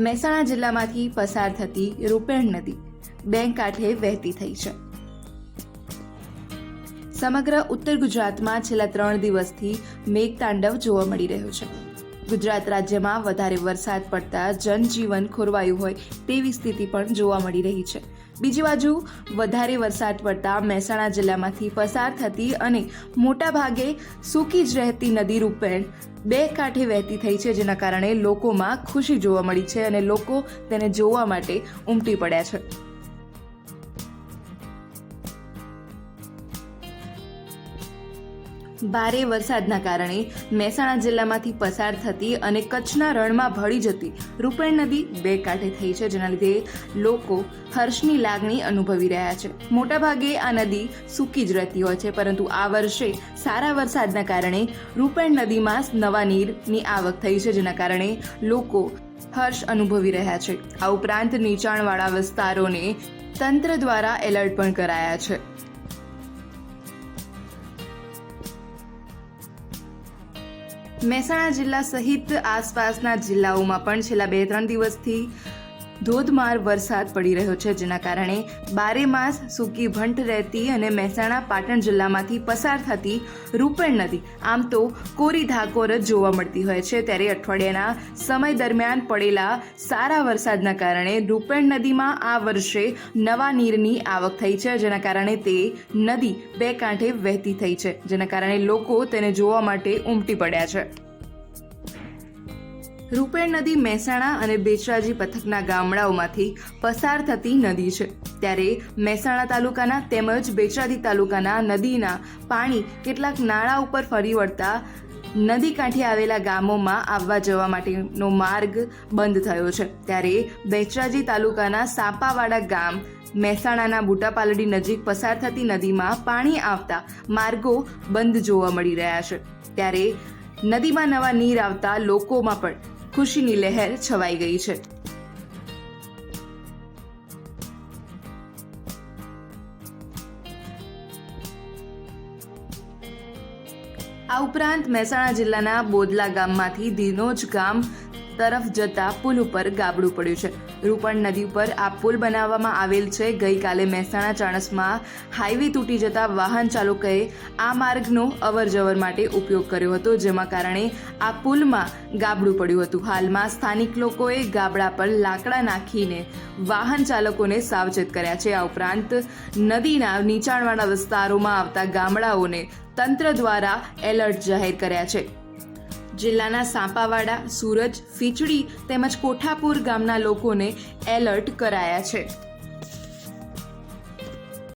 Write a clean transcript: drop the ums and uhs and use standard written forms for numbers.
મહેસાણા જિલ્લામાંથી પસાર થતી રૂપેણ નદી બે કાંઠે વહેતી થઈ છે. સમગ્ર ઉત્તર ગુજરાતમાં છેલ્લા 3 દિવસથી મેઘતાંડવ જોવા મળી રહ્યો છે. ગુજરાત રાજ્યમાં વધારે વરસાદ પડતા જનજીવન ખોરવાયું હોય તેવી સ્થિતિ પણ જોવા મળી રહી છે. બીજી બાજુ વધારે વરસાદ પડતા મહેસાણા જિલ્લામાંથી પસાર થતી અને મોટા ભાગે સૂકી જ રહેતી નદી રૂપેણ બે કાંઠે વહેતી થઈ છે, જેના કારણે લોકોમાં ખુશી જોવા મળી છે અને લોકો તેને જોવા માટે ઉમટી પડ્યા છે. ભારે વરસાદના કારણે મહેસાણા જિલ્લામાંથી પસાર થતી અને કચ્છના રણમાં ભળી જતી રૂપેણ નદી બે કાંઠે થઈ છે, જેના લીધે લોકો હર્ષની લાગણી અનુભવી રહ્યા છે. મોટાભાગે આ નદી સૂકી જ રહેતી હોય છે, પરંતુ આ વર્ષે સારા વરસાદના કારણે રૂપેણ નદીમાં નવા નીરની આવક થઈ છે, જેના કારણે લોકો હર્ષ અનુભવી રહ્યા છે. આ ઉપરાંત નીચાણવાળા વિસ્તારોને તંત્ર દ્વારા એલર્ટ પણ કરાયા છે. મહેસાણા જિલ્લા સહિત આસપાસના જિલ્લાઓમાં પણ છેલ્લા 2-3 દિવસથી ધોધમાર વરસાદ પડી રહ્યો છે, જેના કારણે બારેમાસ સૂકી ભંટ રહેતી અને મહેસાણા પાટણ જિલ્લામાંથી પસાર થતી રૂપેણ નદી આમ તો કોરી ધાકોર જ જોવા મળતી હોય છે. ત્યારે અઠવાડિયાના સમય દરમિયાન પડેલા સારા વરસાદના કારણે રૂપેણ નદીમાં આ વર્ષે નવા નીરની આવક થઈ છે, જેના કારણે તે નદી બે કાંઠે વહેતી થઈ છે, જેના કારણે લોકો તેને જોવા માટે ઉમટી પડ્યા છે. રૂપેણ નદી મહેસાણા અને બેચરાજી પંથકના ગામડાઓમાંથી પસાર થતી નદી છે. ત્યારે મહેસાણા તાલુકાના તેમજ બેચરાજી તાલુકાના નદીના પાણી કેટલાક નાળા ઉપર ફરી વળતા નદી કાંઠે આવેલા ગામોમાં આવવા જવા માટેનો માર્ગ બંધ થયો છે. ત્યારે બેચરાજી તાલુકાના સાપાવાડા ગામ મહેસાણાના બુટાપાલડી નજીક પસાર થતી નદીમાં પાણી આવતા માર્ગો બંધ જોવા મળી રહ્યા છે. ત્યારે નદીમાં નવા નીર આવતા લોકોમાં પણ ખુશીની લહેર છવાઈ ગઈ છે. આ ઉપરાંત મહેસાણા જિલ્લાના બોદલા ગામમાંથી ધીનોજ ગામ તરફ જતા પુલ ઉપર ગાબડું પડ્યું છે. રૂપેણ નદી ઉપર આ પુલ બનાવવામાં આવેલ છે. ગઈકાલે મહેસાણા ચાણસ્મા હાઈવે તૂટી જતા વાહન ચાલકોએ આ માર્ગનો અવરજવર માટે ઉપયોગ કર્યો હતો, જેમાં કારણે આ પુલમાં ગાબડું પડ્યું હતું. હાલમાં સ્થાનિક લોકોએ ગાબડા પર લાકડા નાખીને વાહન ચાલકોને સાવચેત કર્યા છે. આ ઉપરાંત નદીના નીચાણવાળા વિસ્તારોમાં આવતા ગામડાઓને તંત્ર દ્વારા એલર્ટ જાહેર કર્યા છે. જિલ્લાના સાપાવાડા, સુરજ, ફીચડી તેમજ કોઠાપુર ગામના લોકોને એલર્ટ કરાયા છે.